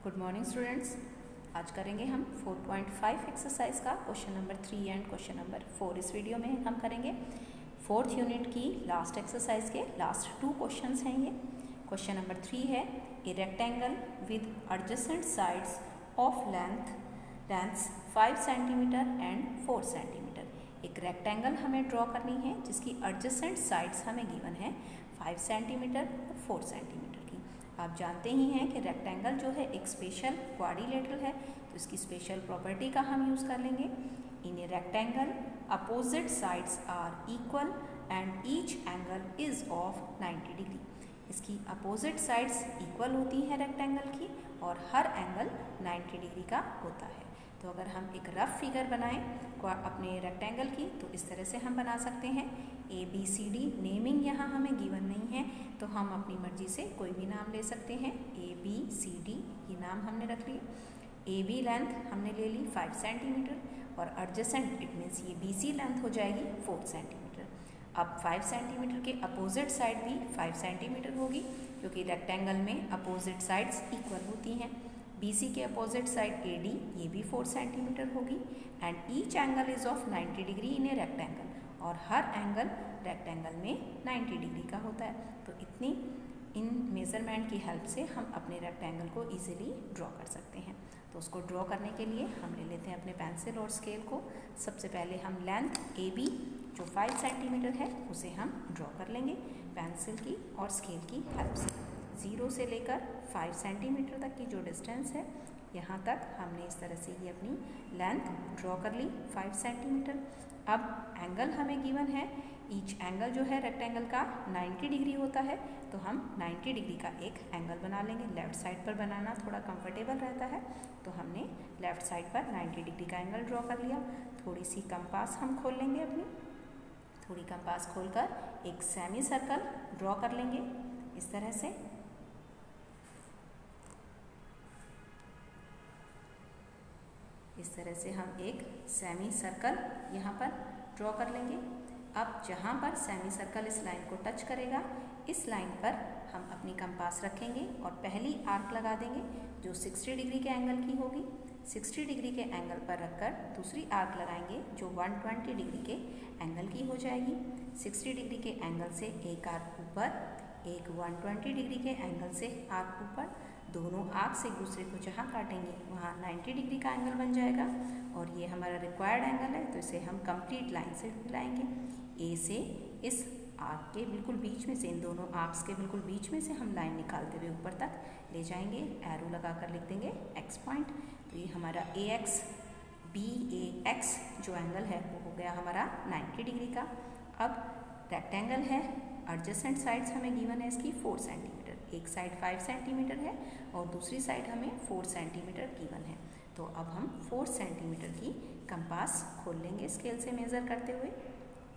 Good morning students. आज करेंगे हम 4.5 एक्सरसाइज का question number 3 and question number 4। इस वीडियो में हम करेंगे 4th यूनिट की लास्ट एक्सरसाइज के लास्ट 2 क्वेश्चंस हैं। ये क्वेश्चन नंबर 3 है, a rectangle with adjacent sides of lengths 5 centimetre and 4 centimetre. एक रेक्टेंगल हमें ड्रॉ करनी है जिसकी एडजेसेंट साइड्स हमें गिवन है 5 सेंटीमीटर और 4 सेंटीमीटर। आप जानते ही हैं कि रेक्टेंगल जो है एक स्पेशल क्वाड्रिलेटरल है, तो इसकी स्पेशल प्रॉपर्टी का हम यूज़ कर लेंगे। In a rectangle opposite sides are equal and each angle is of 90 degree. इसकी अपोजिट साइड्स इक्वल होती हैं रेक्टेंगल की और हर एंगल 90 डिग्री का होता है। तो अगर हम एक रफ फिगर बनाएं अपने रेक्टेंगल की तो इस तरह से हम बना सकते हैं। ABCD नेमिंग यहाँ हमें गिवन नहीं है, तो हम अपनी मर्जी से कोई भी नाम ले सकते हैं। ABCD ये नाम हमने रख लिया। AB लेंथ हमने ले ली 5 सेंटीमीटर और एडजेसेंट इट मीन्स ये BC लेंथ हो जाएगी 4 सेंटीमीटर। अब 5 सेंटीमीटर के अपोजिट साइड भी 5 सेंटीमीटर होगी, क्योंकि रेक्टेंगल में अपोजिट साइड्स इक्वल होती हैं। BC के अपोजिट साइड AD ये भी 4 सेंटीमीटर होगी and each angle is of 90 degree in a rectangle, और हर एंगल रेक्टेंगल में 90 डिग्री का होता है। तो इतनी इन मेज़रमेंट की हेल्प से हम अपने रेक्टेंगल को इजीली ड्रॉ कर सकते हैं। तो उसको ड्रॉ करने के लिए हम ले लेते हैं अपने पेंसिल और स्केल को। सबसे पहले हम लेंथ AB जो 5 सेंटीमीटर है उसे हम ड्रॉ कर लेंगे पेंसिल की और स्केल की हेल्प से। 0 से लेकर 5 सेंटीमीटर तक की जो डिस्टेंस है, यहाँ तक हमने इस तरह से ही अपनी लेंथ ड्रॉ कर ली 5 सेंटीमीटर। अब एंगल हमें गिवन है, ईच एंगल जो है रेक्टेंगल का 90 डिग्री होता है, तो हम 90 डिग्री का एक एंगल बना लेंगे। लेफ़्ट साइड पर बनाना थोड़ा कंफर्टेबल रहता है, तो हमने लेफ़्ट साइड पर 90 डिग्री का एंगल ड्रॉ कर लिया। थोड़ी सी कंपास हम खोल लेंगे अपनी, थोड़ी कंपास खोलकर एक सेमी सर्कल ड्रॉ कर लेंगे इस तरह से। इस तरह से हम एक सेमी सर्कल यहाँ पर ड्रॉ कर लेंगे। अब जहाँ पर सेमी सर्कल इस लाइन को टच करेगा, इस लाइन पर हम अपनी कंपास रखेंगे और पहली आर्क लगा देंगे जो 60 डिग्री के एंगल की होगी। 60 डिग्री के एंगल पर रखकर दूसरी आर्क लगाएंगे जो 120 डिग्री के एंगल की हो जाएगी। 60 डिग्री के एंगल से एक आर्क ऊपर, एक 120 डिग्री के एंगल से आर्क ऊपर। दोनों आर्क से एक दूसरे को जहाँ काटेंगे वहाँ 90 डिग्री का एंगल बन जाएगा और ये हमारा रिक्वायर्ड एंगल है, तो इसे हम कंप्लीट लाइन से मिलाएंगे। ए से इस आर्क के बिल्कुल बीच में से, इन दोनों आर्क्स के बिल्कुल बीच में से हम लाइन निकालते हुए ऊपर तक ले जाएंगे। एरो लगाकर लिख देंगे एक्स पॉइंट। तो ये हमारा AX BAX जो एंगल है वो हो गया हमारा 90 डिग्री का। अब रेक्टेंगल है, एडजेसेंट साइड्स हमें गिवन है इसकी 4 सेंटीमीटर। एक साइड 5 सेंटीमीटर है और दूसरी साइड हमें 4 सेंटीमीटर गिवन है। तो अब हम 4 सेंटीमीटर की कंपास खोल लेंगे स्केल से मेज़र करते हुए।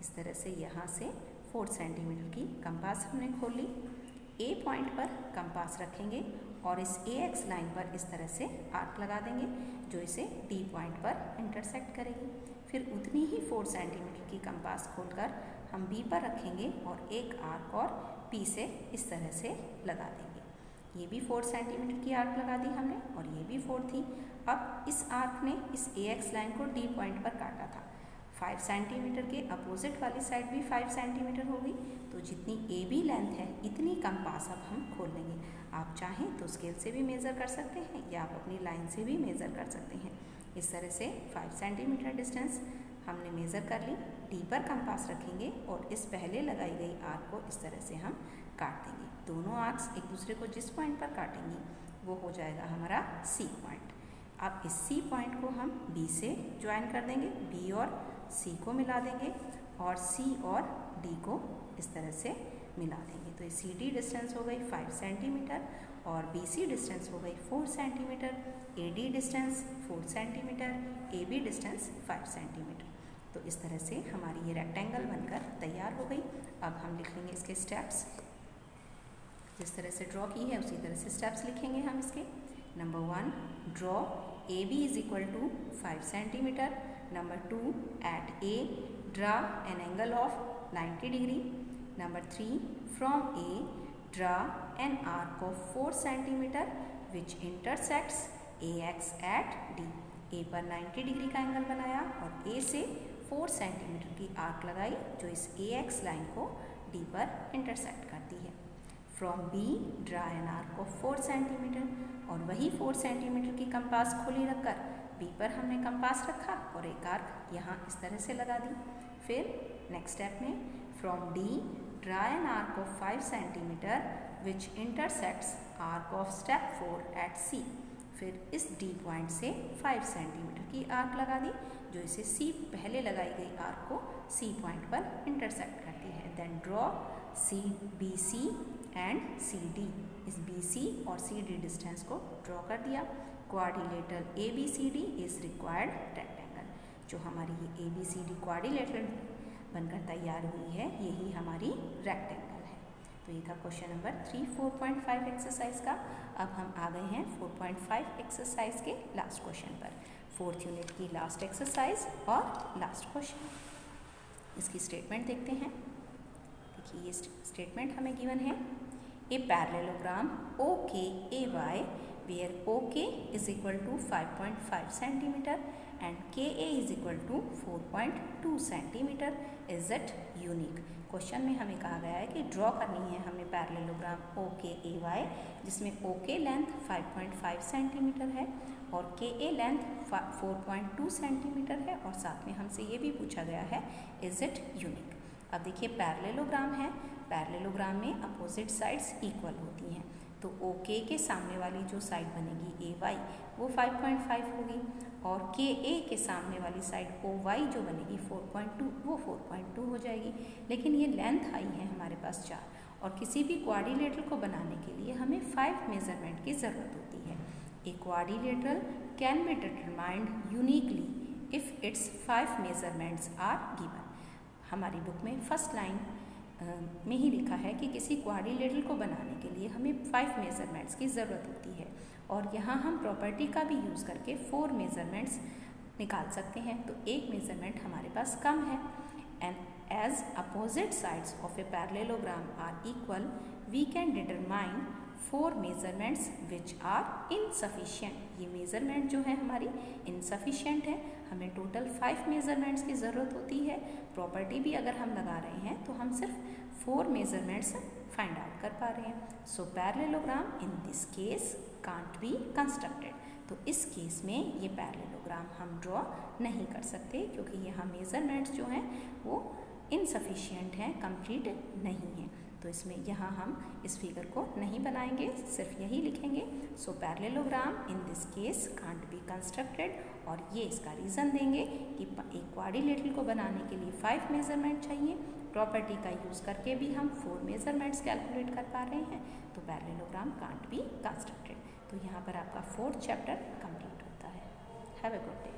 इस तरह से यहाँ से 4 सेंटीमीटर की कंपास हमने खोल ली। A पॉइंट पर कंपास रखेंगे और इस AX लाइन पर इस तरह से आर्क लगा देंगे जो इसे D पॉइंट पर इंटरसेक्ट करेगी। फिर उतनी ही 4 सेंटीमीटर की कंपास खोलकर हम B पर रखेंगे और एक आर्क और P से इस तरह से लगा देंगे। ये भी 4 सेंटीमीटर की आर्क लगा दी हमने और ये भी 4 थी। अब इस आर्क ने इस AX लाइन को D पॉइंट पर काटा था। 5 सेंटीमीटर के अपोजिट वाली साइड भी 5 सेंटीमीटर होगी, तो जितनी AB लेंथ है इतनी कंपास अब हम खोल लेंगे। आप चाहें तो स्केल से भी मेज़र कर सकते हैं या आप अपनी लाइन से भी मेज़र कर सकते हैं। इस तरह से 5 सेंटीमीटर डिस्टेंस हमने मेज़र कर ली। D पर कंपास रखेंगे और इस पहले लगाई गई आर्क को इस तरह से हम काट देंगे। दोनों आर्क्स एक दूसरे को जिस पॉइंट पर काटेंगी वो हो जाएगा हमारा C पॉइंट। अब इस C पॉइंट को हम B से ज्वाइन कर देंगे, B और C को मिला देंगे और C और D को इस तरह से मिला देंगे। तो ये CD डिस्टेंस हो गई 5 सेंटीमीटर और BC डिस्टेंस हो गई 4 centimetre, AD distance 4 centimetre, AB distance 5 centimetre. तो इस तरह से हमारी ये रेक्टेंगल बनकर तैयार हो गई। अब हम लिख लेंगे इसके स्टेप्स। जिस तरह से ड्रॉ की है उसी तरह से स्टेप्स लिखेंगे हम इसके। Number 1, draw AB is equal to 5 centimetre. Number 2, at A draw an angle of 90 degree. Number 3, from A draw an arc of 4 centimeter which intersects A X at D. A पर 90 degree का angle बनाया और ए से 4 centimetre की arc लगाई जो इस A X line को डी पर इंटरसेक्ट करती है। From B draw an arc of 4 centimetre, और वही 4 सेंटीमीटर की कंपास खुली रखकर बी पर हमने कंपास रखा और एक आर्क यहाँ इस तरह से लगा दी। फिर नेक्स्ट स्टेप में from D draw an arc of 5 centimetre which intersects arc of step 4 at C. फिर इस डी पॉइंट से 5 सेंटीमीटर की आर्क लगा दी जो इसे सी पहले लगाई गई आर्क को सी पॉइंट पर इंटरसेक्ट करती है। Then draw C B C and C D. इस बी सी और सी डी डिस्टेंस को ड्रॉ कर दिया। Quadrilateral A B C D is required rectangle. जो हमारी ये A B C D quadrilateral बनकर तैयार हुई है यही हमारी रेक्टेंगल है। तो ये था क्वेश्चन नंबर 3 4.5 एक्सरसाइज का। अब हम आ गए हैं 4.5 एक्सरसाइज के लास्ट क्वेश्चन पर। 4th यूनिट की लास्ट एक्सरसाइज और लास्ट क्वेश्चन। इसकी स्टेटमेंट देखते हैं। देखिए ये स्टेटमेंट हमें गिवन है। ए पैरेललोग्राम ओ के ए Y where OK is equal to 5.5 centimeter and KA is equal to 4.2 centimeter is it unique। Question में हमें कहा गया है कि ड्रॉ करनी है हमें पैरेललोग्राम OKAY जिसमें OK लेंथ 5.5 सेंटीमीटर है और KA लेंथ 4.2 सेंटीमीटर है, और साथ में हमसे ये भी पूछा गया है इज इट यूनिक। अब देखिए पैरेललोग्राम है, पैरेललोग्राम में अपोजिट साइड्स इक्वल होती हैं, तो OK के सामने वाली जो साइड बनेगी AY वो 5.5 होगी और KA के सामने वाली साइड OY जो बनेगी 4.2 वो 4.2 हो जाएगी। लेकिन ये लेंथ आई है हमारे पास 4 और किसी भी क्वाड्रिलेटरल को बनाने के लिए हमें 5 मेजरमेंट की ज़रूरत होती है। A quadrilateral can be determined uniquely if it's 5 measurements are given. हमारी बुक में फर्स्ट लाइन में ही लिखा है कि किसी क्वाड्रिलेटरल को बनाने के लिए हमें 5 मेजरमेंट्स की ज़रूरत होती है और यहाँ हम प्रॉपर्टी का भी यूज़ करके 4 मेजरमेंट्स निकाल सकते हैं। तो एक मेजरमेंट हमारे पास कम है। And as opposite sides of a parallelogram are equal we can determine 4 measurements which are insufficient. ये मेजरमेंट जो है हमारी इनसफिशिएंट है, हमें टोटल 5 मेजरमेंट्स की ज़रूरत होती है। प्रॉपर्टी भी अगर हम लगा रहे हैं तो हम सिर्फ 4 मेजरमेंट्स फाइंड आउट कर पा रहे हैं। So parallelogram in this case can't be constructed. तो इस केस में ये पैरेललोग्राम हम ड्रॉ नहीं कर सकते क्योंकि यहाँ मेजरमेंट्स जो हैं वो इनसफिशिएंट हैं, कंप्लीट नहीं हैं। तो इसमें यहाँ हम इस फिगर को नहीं बनाएंगे, सिर्फ यही लिखेंगे so parallelogram in this case can't be constructed. और ये इसका रीज़न देंगे कि एक क्वाड्रिलेटरल को बनाने के लिए 5 मेजरमेंट चाहिए। प्रॉपर्टी का यूज़ करके भी हम 4 मेजरमेंट्स कैलकुलेट कर पा रहे हैं, तो पैरेललोग्राम कांट बी कंस्ट्रक्टेड। तो यहाँ पर आपका 4th चैप्टर कंप्लीट होता है। Have a good day.